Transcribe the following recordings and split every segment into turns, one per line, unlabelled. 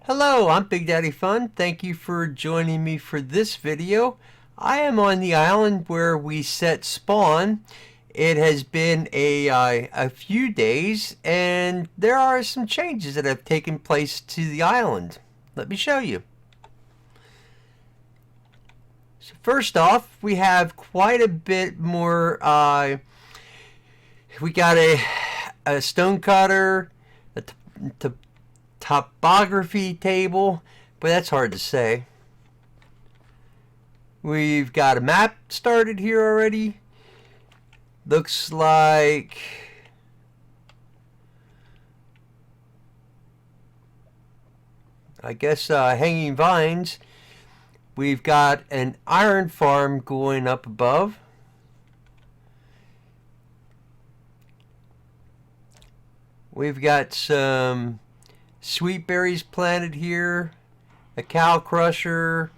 Hello, I'm Big Daddy Fun. Thank you for joining me for this video. I am on the island where we set spawn. It has been a few days and there are some changes that have taken place to the island. Let me show you. So first off, we have quite a bit more. We got a stone cutter, a topography table, but that's hard to say. We've got a map started here already. Looks like hanging vines. We've got an iron farm going up above. We've got some sweet berries planted here, a cow crusher,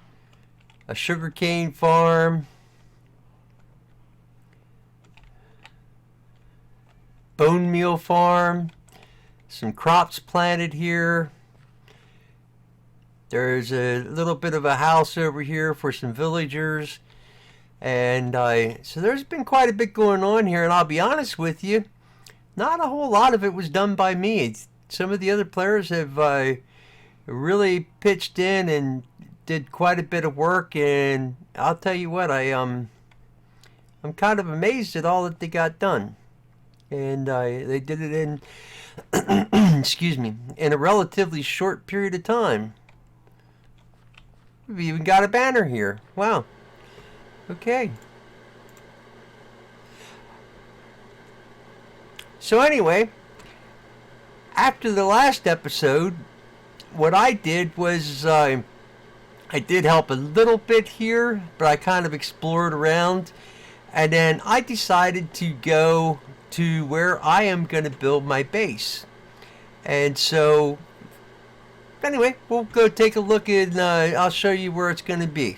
a sugarcane farm, bone meal farm, some crops planted here. There's a little bit of a house over here for some villagers. And so there's been quite a bit going on here, and I'll be honest with you, not a whole lot of it was done by me. Some of the other players have really pitched in and did quite a bit of work, and I'll tell you what, I'm kind of amazed at all that they got done. And they did it in excuse me, in a relatively short period of time. We've even got a banner here. Wow. Okay. So anyway, after the last episode, what I did was I did help a little bit here, but I kind of explored around, and then I decided to go to where I am going to build my base. And so anyway, we'll go take a look, and I'll show you where it's going to be.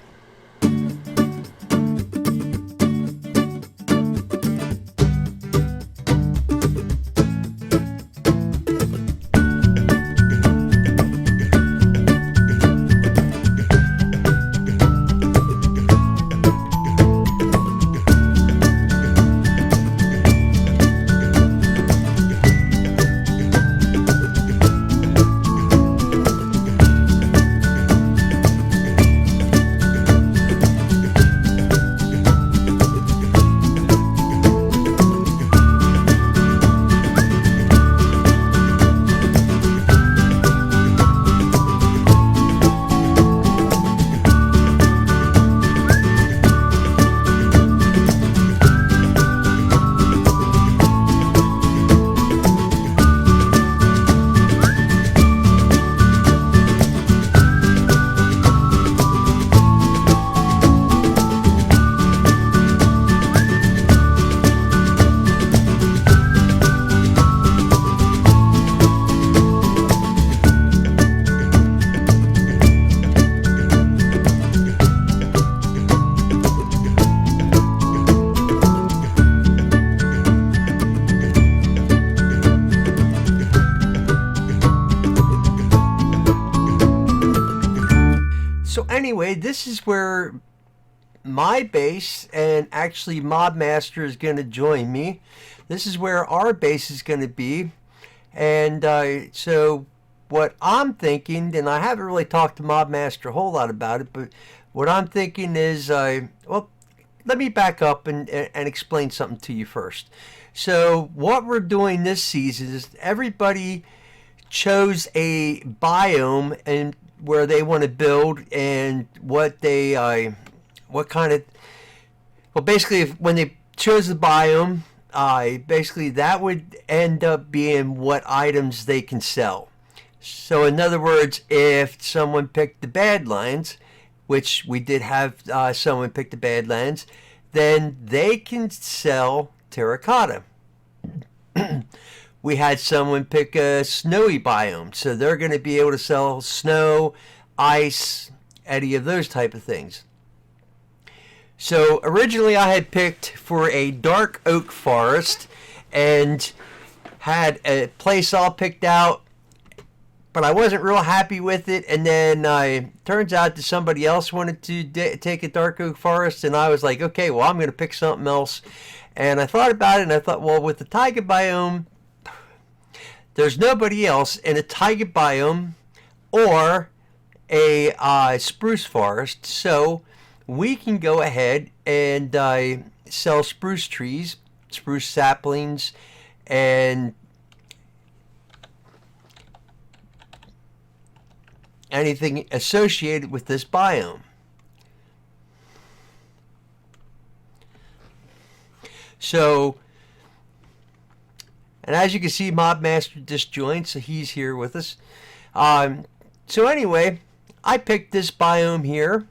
So anyway, this is where my base, and actually Mob Master is going to join me. This is where our base is going to be. And so what I'm thinking, and I haven't really talked to Mob Master a whole lot about it, but what I'm thinking is, well, let me back up and explain something to you first. So what we're doing this season is everybody chose a biome and where they want to build, and what they what kind of, well, basically when they chose the biome, basically that would end up being what items they can sell. So in other words, if someone picked the Badlands, which we did have someone pick the Badlands, then they can sell terracotta. We had someone pick a snowy biome, so they're going to be able to sell snow, ice, any of those type of things. So originally I had picked for a dark oak forest and had a place all picked out, but I wasn't real happy with it. And then turns out that somebody else wanted to take a dark oak forest, and I was like, okay, well, I'm going to pick something else. And I thought about it, and I thought, well, with the taiga biome, there's nobody else in a taiga biome or a spruce forest, so we can go ahead and sell spruce trees, spruce saplings, and anything associated with this biome. So, and as you can see, Mobmaster disjoints, so he's here with us. So anyway, I picked this biome here,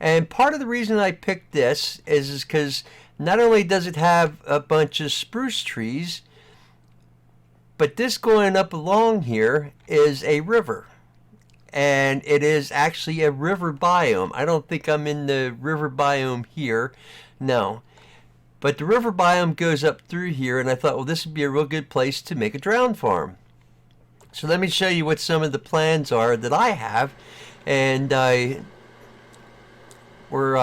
and part of the reason I picked this is because not only does it have a bunch of spruce trees, but this going up along here is a river. And it is actually a river biome. I don't think I'm in the river biome here. No. But the river biome goes up through here, and I thought, well, this would be a real good place to make a drown farm. So let me show you what some of the plans are that I have. And we're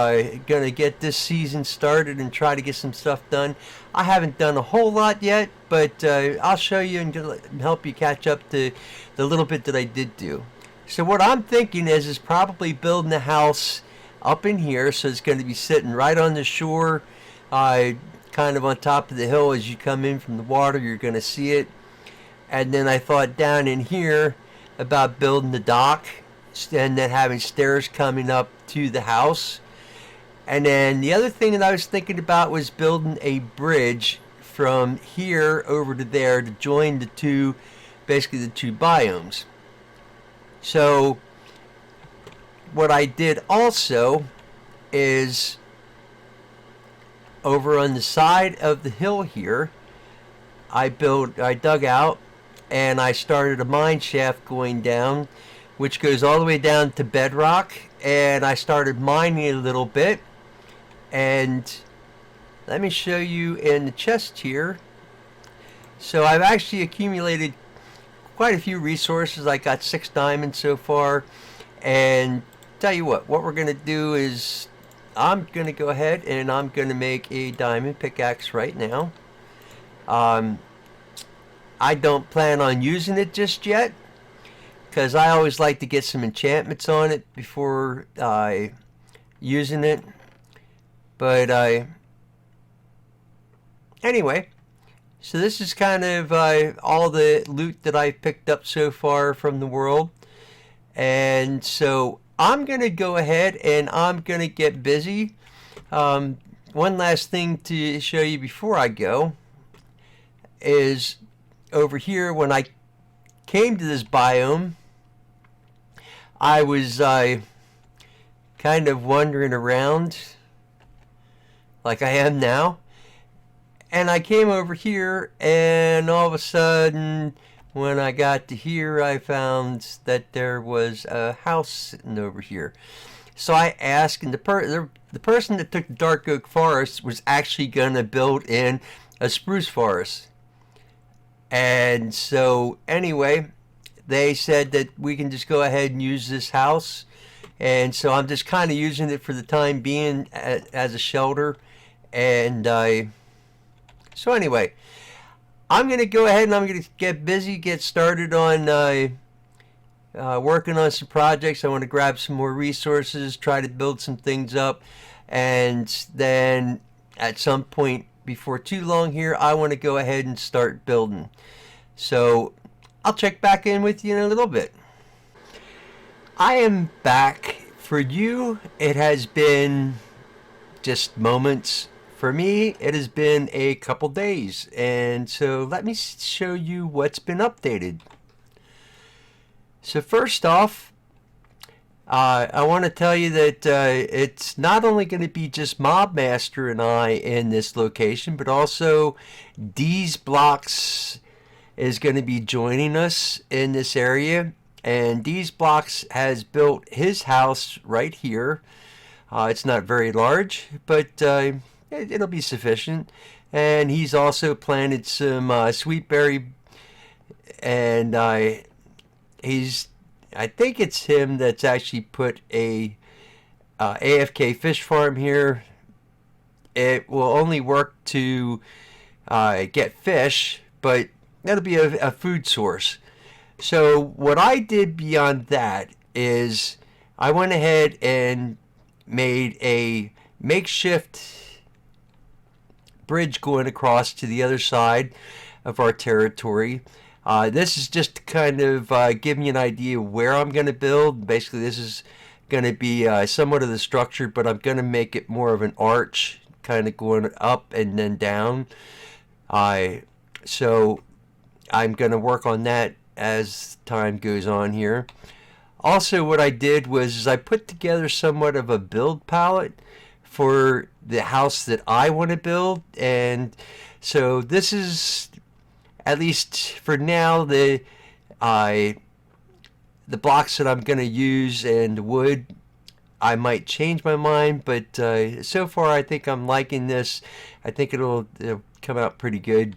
going to get this season started and try to get some stuff done. I haven't done a whole lot yet, but I'll show you and help you catch up to the little bit that I did do. So what I'm thinking is probably building a house up in here, so it's going to be sitting right on the shore, kind of on top of the hill. As you come in from the water, you're going to see it. And then I thought down in here about building the dock and then having stairs coming up to the house. And then the other thing that I was thinking about was building a bridge from here over to there to join the two, basically the two biomes. So what I did also is over on the side of the hill here, I dug out and I started a mine shaft going down, which goes all the way down to Bedrock, and I started mining a little bit. And let me show you in the chest here. So I've actually accumulated quite a few resources. I got 6 diamonds so far, and tell you what we're going to do is I'm going to go ahead and I'm going to make a diamond pickaxe right now. I don't plan on using it just yet, because I always like to get some enchantments on it before using it. But anyway, so this is kind of all the loot that I've picked up so far from the world. And so I'm going to go ahead and I'm going to get busy. One last thing to show you before I go is over here. When I came to this biome, I was kind of wandering around like I am now. And I came over here, and all of a sudden, when I got to here, I found that there was a house sitting over here. So I asked, and the person that took the dark oak forest was actually going to build in a spruce forest. And so anyway, they said that we can just go ahead and use this house. And so I'm just kind of using it for the time being as a shelter. And so anyway, I'm going to go ahead and I'm going to get busy, get started on working on some projects. I want to grab some more resources, try to build some things up. And then at some point before too long here, I want to go ahead and start building. So I'll check back in with you in a little bit. I am back. For you, it has been just moments. For me, it has been a couple days. And so let me show you what's been updated. So first off, I want to tell you that it's not only going to be just Mobmaster and I in this location, but also D's Blocks is going to be joining us in this area. And D's Blocks has built his house right here. It's not very large, but it'll be sufficient. And he's also planted some sweetberry and he's, I think it's him that's actually put a AFK fish farm here. It will only work to get fish, but that'll be a food source. So what I did beyond that is I went ahead and made a makeshift bridge going across to the other side of our territory. This is just to kind of give me an idea where I'm going to build. Basically, this is going to be somewhat of the structure, but I'm going to make it more of an arch, kind of going up and then down. So I'm going to work on that as time goes on here. Also, what I did was I put together somewhat of a build palette for the house that I want to build, and so this is, at least for now, the blocks that I'm going to use and wood. I might change my mind, but so far I think I'm liking this. I think it'll come out pretty good.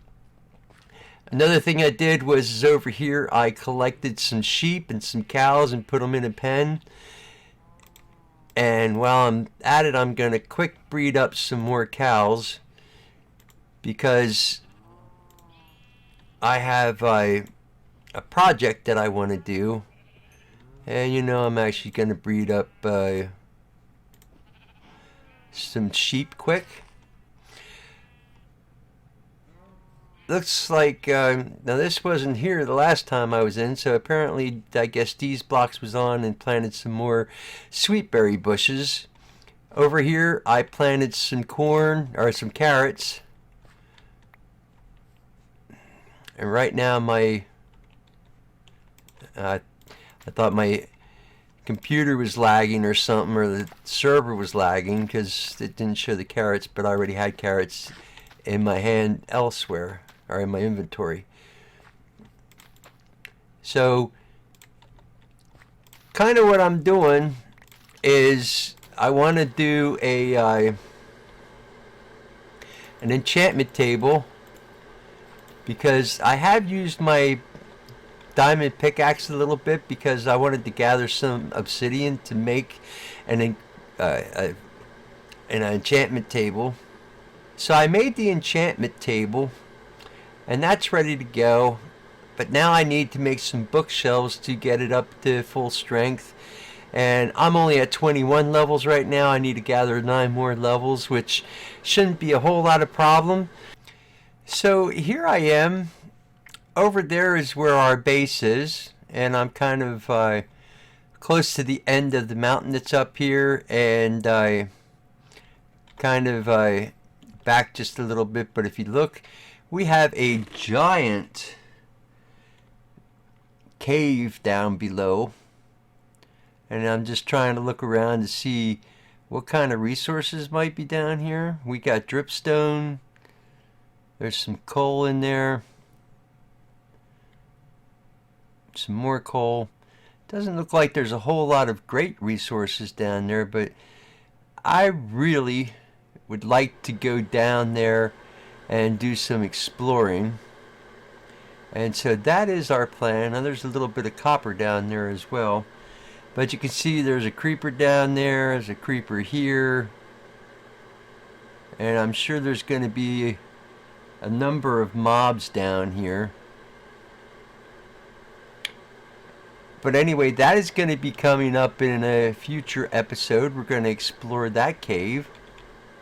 Another thing I did was over here I collected some sheep and some cows and put them in a pen. And while I'm at it, I'm going to quick breed up some more cows because I have a project that I want to do. And you know, I'm actually going to breed up some sheep quick. Looks like, now this wasn't here the last time I was in, so apparently I guess these blocks was on and planted some more sweetberry bushes. Over here I planted some corn, or some carrots. And right now my, I thought my computer was lagging or something, or the server was lagging because it didn't show the carrots, but I already had carrots in my hand elsewhere, or in my inventory. So kind of what I'm doing is I want to do an enchantment table, because I have used my diamond pickaxe a little bit because I wanted to gather some obsidian to make an enchantment table. So I made the enchantment table, and that's ready to go. But now I need to make some bookshelves to get it up to full strength. And I'm only at 21 levels right now. I need to gather 9 more levels, which shouldn't be a whole lot of problem. So here I am. Over there is where our base is, and I'm kind of close to the end of the mountain that's up here, and I kind of back just a little bit. But if you look, we have a giant cave down below, and I'm just trying to look around to see what kind of resources might be down here. We got dripstone, there's some coal in there, some more coal. Doesn't look like there's a whole lot of great resources down there, but I really would like to go down there and do some exploring. And so that is our plan. Now there's a little bit of copper down there as well, but you can see there's a creeper down there, there's a creeper here, and I'm sure there's going to be a number of mobs down here. But anyway, that is going to be coming up in a future episode. We're going to explore that cave.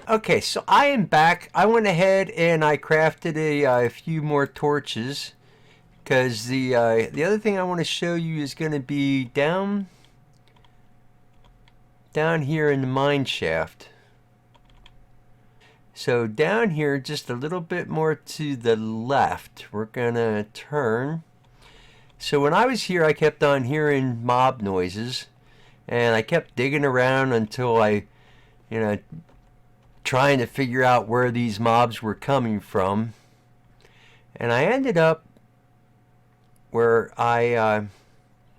Okay, so I am back. I went ahead and I crafted a few more torches, because the other thing I want to show you is going to be down here in the mine shaft. So down here, just a little bit more to the left, we're going to turn. So when I was here, I kept on hearing mob noises, and I kept digging around until I, trying to figure out where these mobs were coming from. And I ended up where I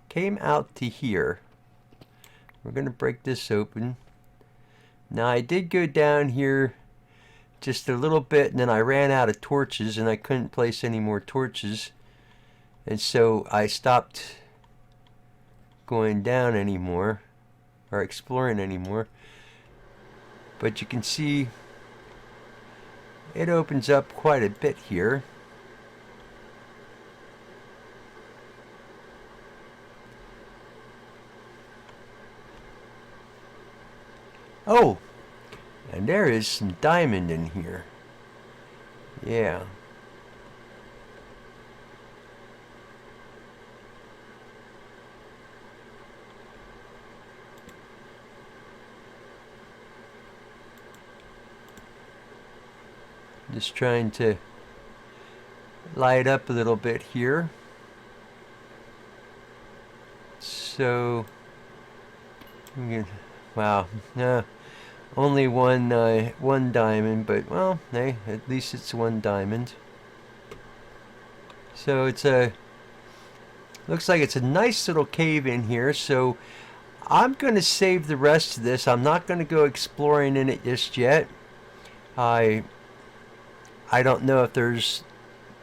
came out to here. We're going to break this open. Now I did go down here just a little bit, and then I ran out of torches and I couldn't place any more torches. And so I stopped going down anymore or exploring anymore. But you can see it opens up quite a bit here. Oh, and there is some diamond in here. Yeah. Just trying to light up a little bit here. So, wow, only one diamond, but well, hey, at least it's one diamond. So it's looks like it's a nice little cave in here. So I'm going to save the rest of this. I'm not going to go exploring in it just yet. I don't know if there's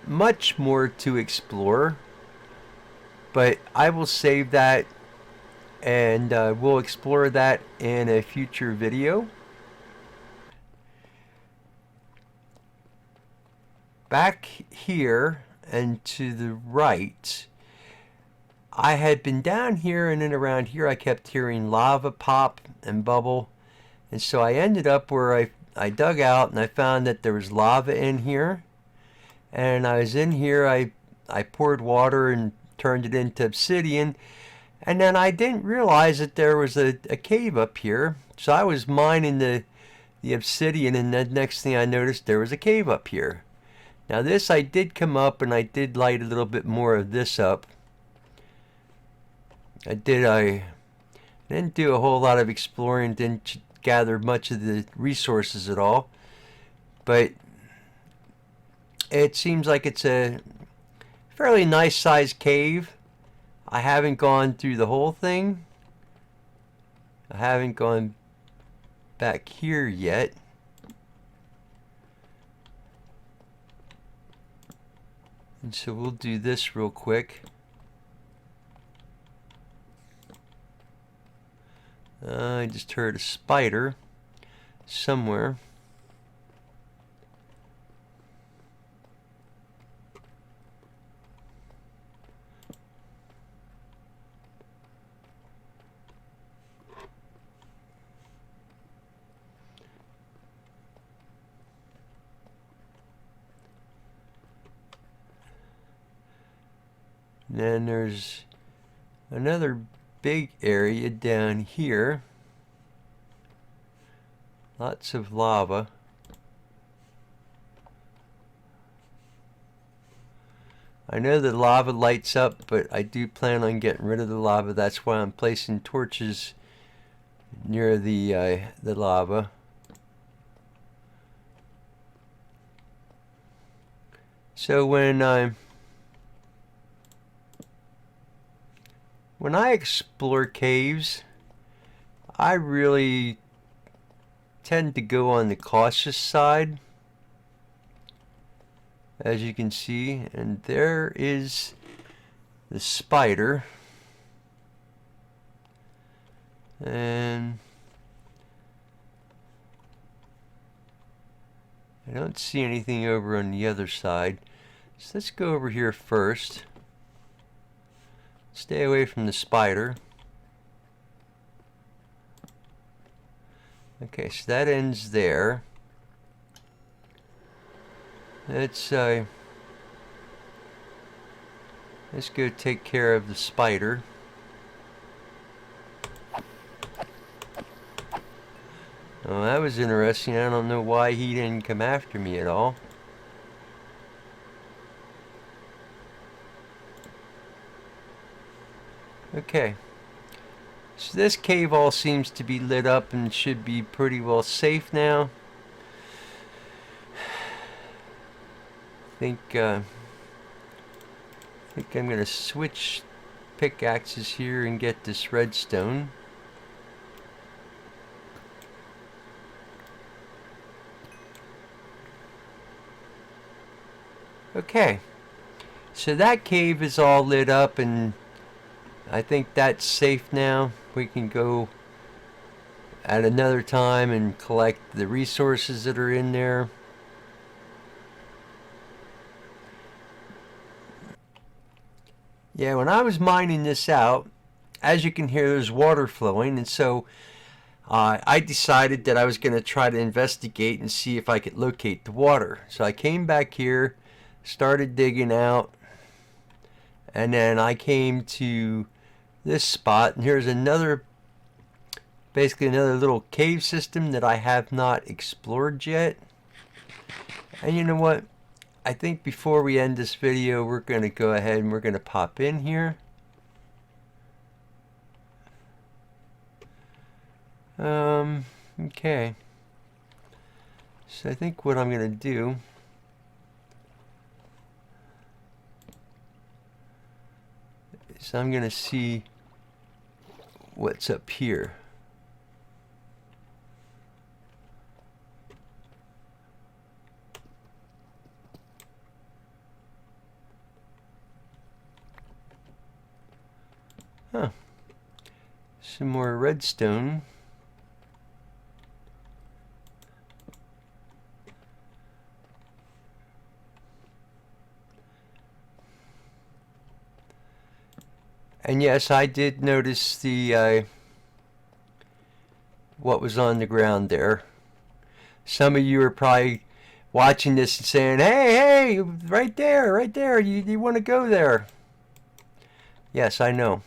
much more to explore, but I will save that, and we'll explore that in a future video. Back here and to the right, I had been down here, and then around here I kept hearing lava pop and bubble, and so I ended up where I dug out and I found that there was lava in here, and I was in here, I poured water and turned it into obsidian, and then I didn't realize that there was a cave up here, so I was mining the obsidian, and then next thing I noticed, there was a cave up here. Now this, I did come up and I did light a little bit more of this up. I didn't do a whole lot of exploring, didn't gather much of the resources at all, but it seems like it's a fairly nice sized cave. I haven't gone through the whole thing. I haven't gone back here yet. And so we'll do this real quick. I just heard a spider somewhere. Then there's another big area down here. Lots of lava. I know the lava lights up, but I do plan on getting rid of the lava. That's why I'm placing torches near the lava. So when I explore caves, I really tend to go on the cautious side, as you can see, and there is the spider, and I don't see anything over on the other side, so let's go over here first. Stay away from the spider. Okay, so that ends there. Let's go take care of the spider. Oh, that was interesting. I don't know why he didn't come after me at all. Okay, so this cave all seems to be lit up and should be pretty well safe now. I think I'm gonna switch pickaxes here and get this redstone. Okay, so that cave is all lit up, and I think that's safe now. We can go at another time and collect the resources that are in there. Yeah, when I was mining this out, as you can hear, there's water flowing, and so I decided that I was going to try to investigate and see if I could locate the water. So I came back here, started digging out, and then I came to this spot, and here's another, basically another little cave system that I have not explored yet. And you know what? I think before we end this video, we're going to go ahead and we're going to pop in here. Okay. So I think what I'm going to do is I'm going to see what's up here. Huh. Some more redstone. And yes, I did notice the what was on the ground there. Some of you are probably watching this and saying, hey, right there, you want to go there. Yes, I know.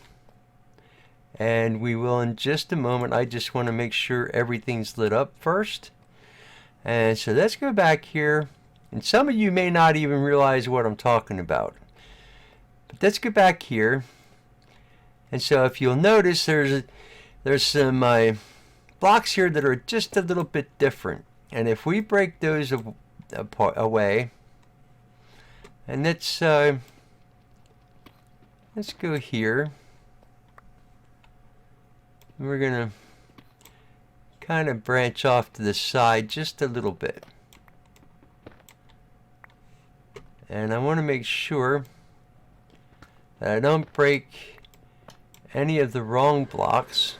And we will in just a moment. I just want to make sure everything's lit up first. And so let's go back here. And some of you may not even realize what I'm talking about. But let's go back here. And so if you'll notice, there's some blocks here that are just a little bit different. And if we break those away, and let's go here. We're gonna kind of branch off to the side just a little bit. And I want to make sure that I don't break any of the wrong blocks.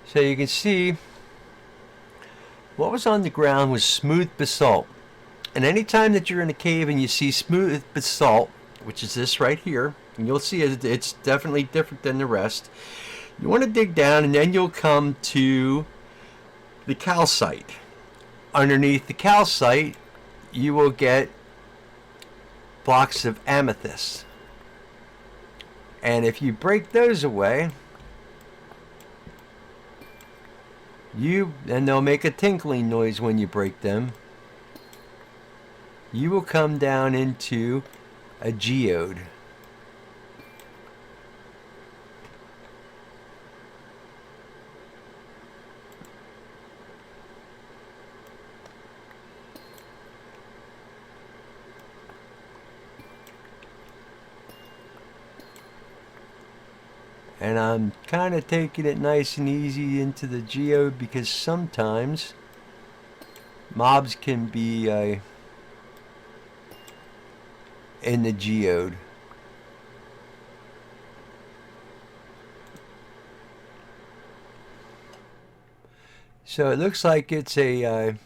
So you can see what was on the ground was smooth basalt. And anytime that you're in a cave and you see smooth basalt, which is this right here, and you'll see it's definitely different than the rest, you want to dig down and then you'll come to the calcite. Underneath the calcite, you will get blocks of amethyst. And if you break those away, and they'll make a tinkling noise when you break them, you will come down into a geode. And I'm kind of taking it nice and easy into the geode because sometimes mobs can be in the geode. So it looks like it's a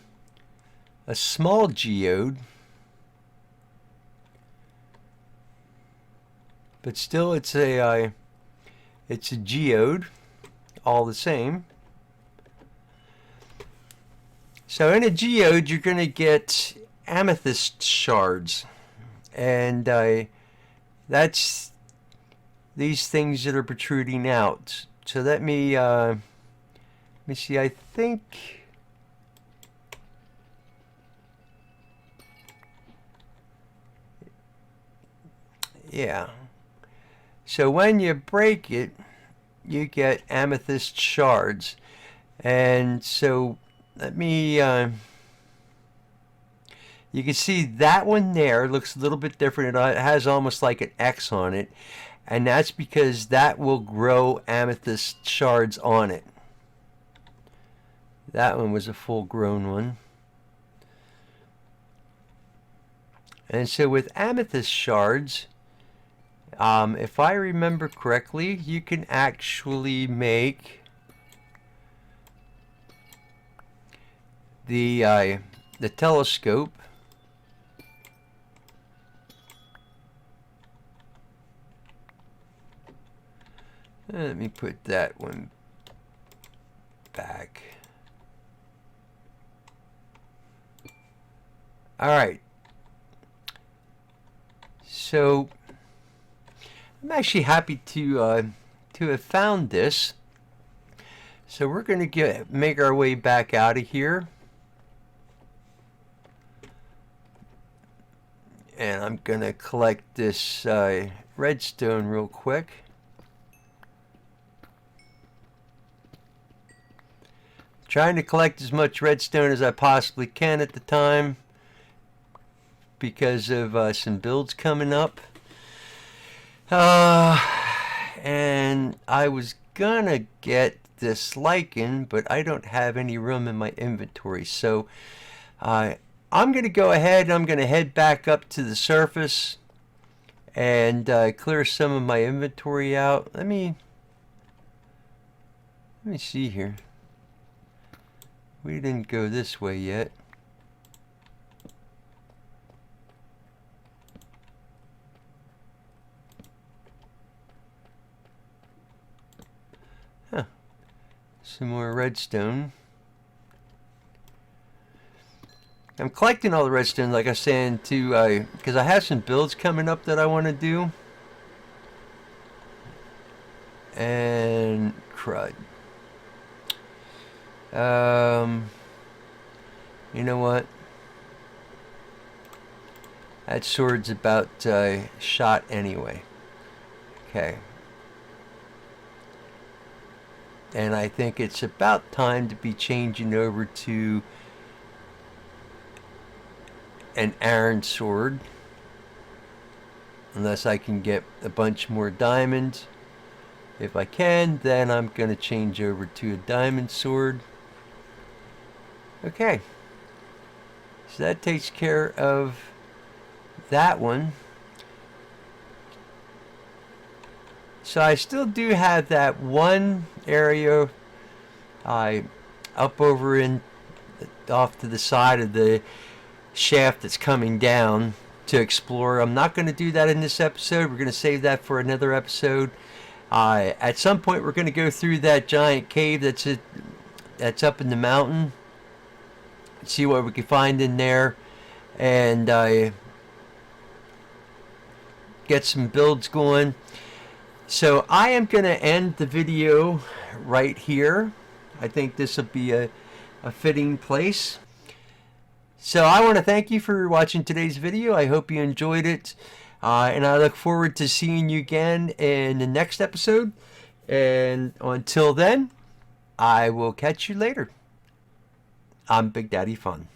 small geode, but still it's a geode all the same. So in a geode you're going to get amethyst shards, and that's these things that are protruding out. So let me see, I think yeah. So when you break it, you get amethyst shards. And so let me you can see that one there looks a little bit different. It has almost like an X on it, and that's because that will grow amethyst shards on it. That one was a full grown one. And so with amethyst shards, if I remember correctly, you can actually make the telescope. Let me put that one back. All right. So I'm actually happy to have found this. So we're going to make our way back out of here. And I'm going to collect this redstone real quick. Trying to collect as much redstone as I possibly can at the time because of some builds coming up. And I was gonna get this lichen, but I don't have any room in my inventory. So I'm gonna go ahead and I'm gonna head back up to the surface and clear some of my inventory out. Let me see here. We didn't go this way yet. Huh. Some more redstone. I'm collecting all the redstone, like I was saying, to because I have some builds coming up that I want to do. And crud. You know what? That sword's about shot anyway. Okay. And I think it's about time to be changing over to an iron sword. Unless I can get a bunch more diamonds. If I can, then I'm going to change over to a diamond sword. Okay. So that takes care of that one. So I still do have that one area up over in off to the side of the shaft that's coming down to explore. I'm not going to do that in this episode. We're going to save that for another episode. At some point we're going to go through that giant cave that's up in the mountain. See what we can find in there and get some builds going. So I am going to end the video right here. I think this will be a fitting place. So I want to thank you for watching today's video. I hope you enjoyed it. And I look forward to seeing you again in the next episode. And until then, I will catch you later. I'm Big Daddy Fun.